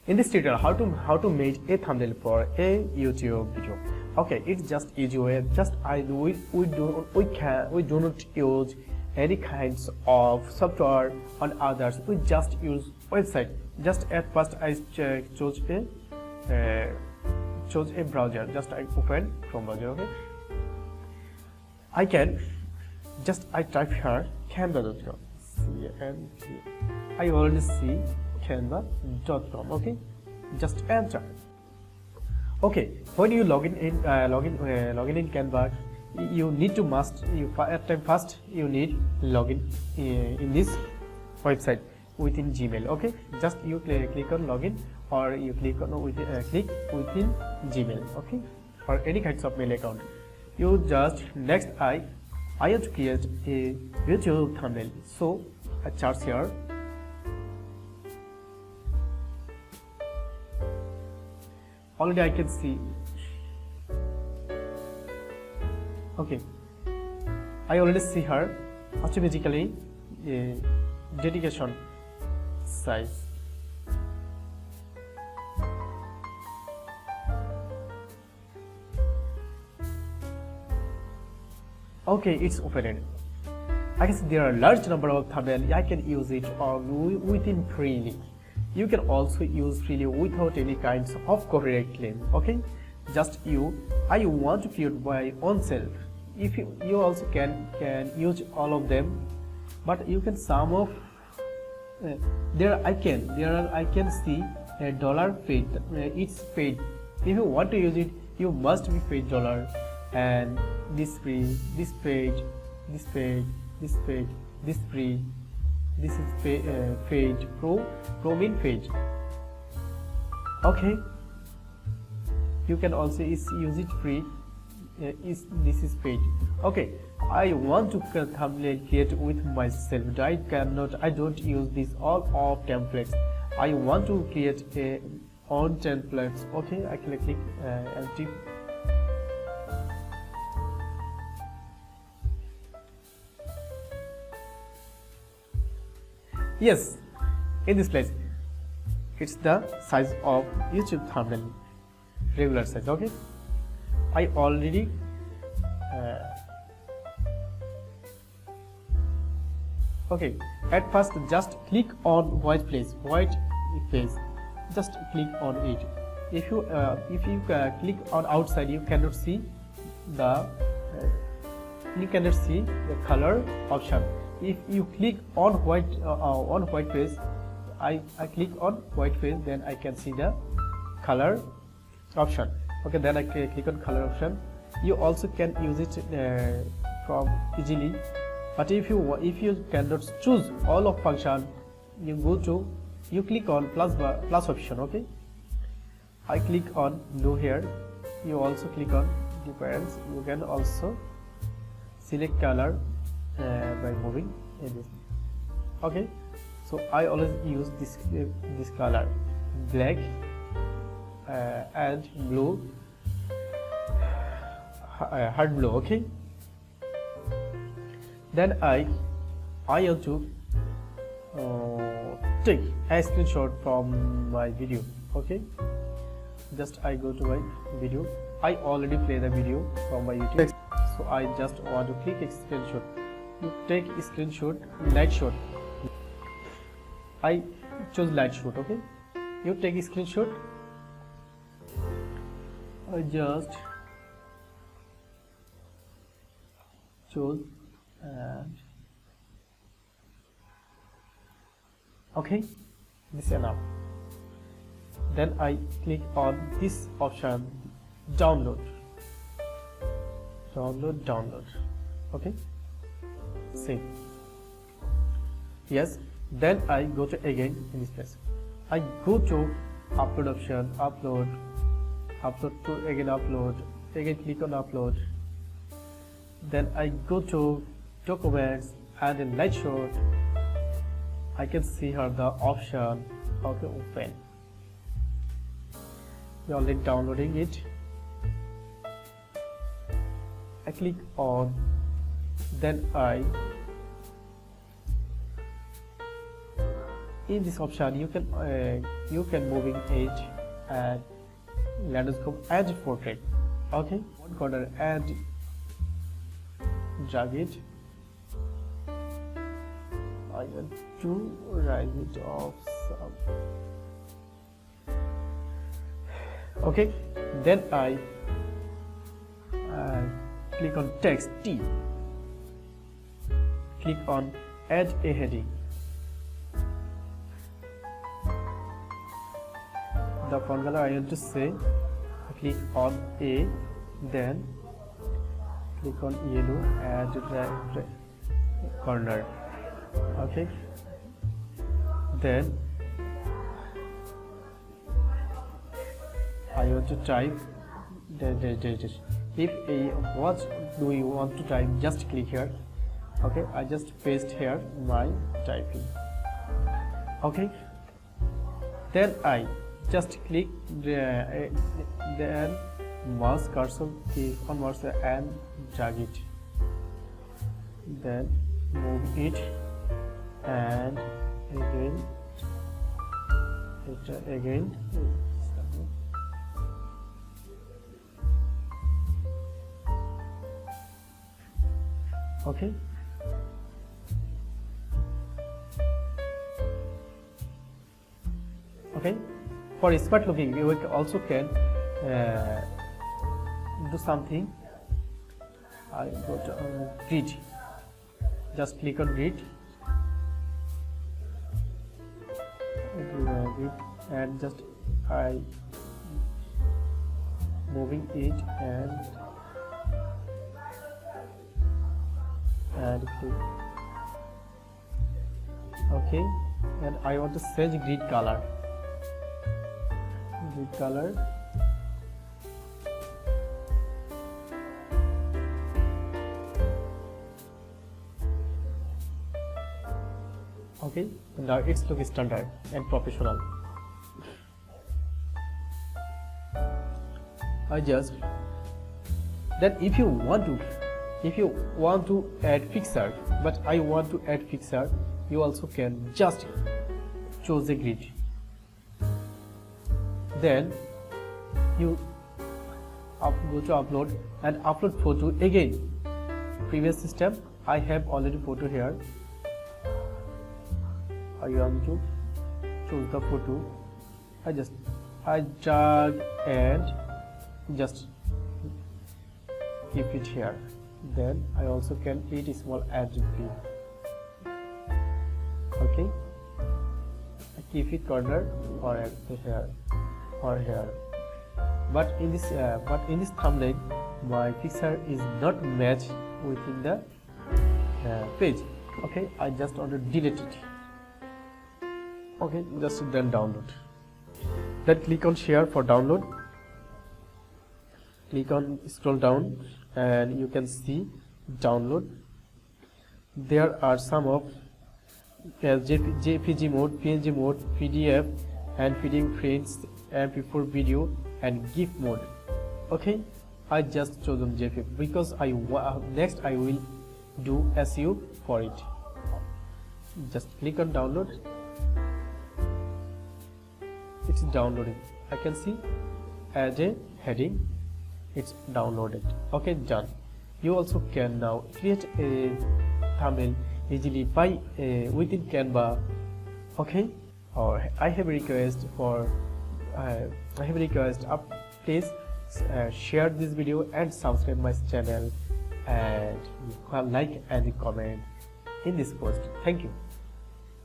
In this tutorial, how to make a thumbnail for a YouTube video. Okay, it's just easy way. We do not use any kinds of software on others. We just use website. Just at first I chose a browser. Just I open Chrome browser. Okay, I type here canva.com. I already see canva.com. Okay, just enter. Okay, when you log in Canva, you need to first you need login in this website within Gmail. Okay, just you click on login, or you click within Gmail. Okay, or any kinds of mail account. You just next I have to create a YouTube thumbnail. So I search here. Already I can see. Okay, I already see her automatically dedication size. Okay, it's opened. I can see there are a large number of thumbnails. I can use it within freely. You can also use freely without any kinds of copyright claim. Okay, just I want to create my own self. If you also can use all of them, but you can some of I can see a dollar paid. It's paid. If you want to use it, you must be paid dollar. And this free, this page, this page, this page, this free. This is page pro mean page. Okay, you can also use it free. This is page. Okay, I want to thumbnail create with myself. I don't use this all of templates. I want to create a own templates. Okay, I can click empty. Yes, in this place, it's the size of YouTube thumbnail, regular size. Okay, I already okay. At first, just click on white place, just click on it. If you click on outside, you cannot see the color option. If you click on white face, I click on white face, then I can see the color option. Okay, then I click on color option. You also can use it from easily, but if you cannot choose all of function, you click on plus option. Okay, I click on no here. You also click on difference. You can also select color by moving in this. Okay, so I always use this color, black and blue, hard blue. Okay, then I have to take a screenshot from my video. Okay, just I go to my video. I already play the video from my YouTube, so I just want to click a screenshot. You take a screenshot, light shot. I chose light shot. Okay, you take a screenshot. I just chose and okay, this is enough. Then I click on this option, download. Okay, save. Yes, then I go to again in this place. I go to upload option, upload to again click on upload. Then I go to documents and in light shot. I can see here the option. Okay, open. You're already downloading it. I click on, then I in this option you can moving edge and landscape and portrait. Okay, one corner and drag it. I want to rise it off some. Okay, then I click on text T, click on add a heading. The font color I want to say, click on A, then click on yellow, add right corner. Okay, then I want to type if what do you want to type, just click here. Okay, I just paste here my typing. Okay, then I just click then mouse cursor, click on mouse and drag it, then move it and again. Okay, okay, for smart looking you also can do something. I go to grid, just click on grid and just I moving it and click. Okay, and I want to change grid color. Okay, now it's look standard and professional. I just then if you want to add fixer, but I want to add fixer, you also can just choose a grid. Then you go to upload and upload photo again. Previous system I have already photo here. I want to choose the photo. I drag and just keep it here. Then I also can add a small adjective. Okay, I keep it corner or here or here. But in this thumbnail, my picture is not matched within the page. Okay, I just want to delete it. Okay, just then download. Then click on share for download. Click on scroll down and you can see download. There are some of JPG mode, PNG mode, PDF and feeding friends, MP4 video and GIF mode. Okay, I just chosen JPG because next I will do SEO for it. Just click on download. It's downloading. I can see as a heading it's downloaded. Okay, done. You also can now create a thumbnail easily by within Canva. Okay, or I have a request please share this video and subscribe my channel and like and comment in this post. Thank you.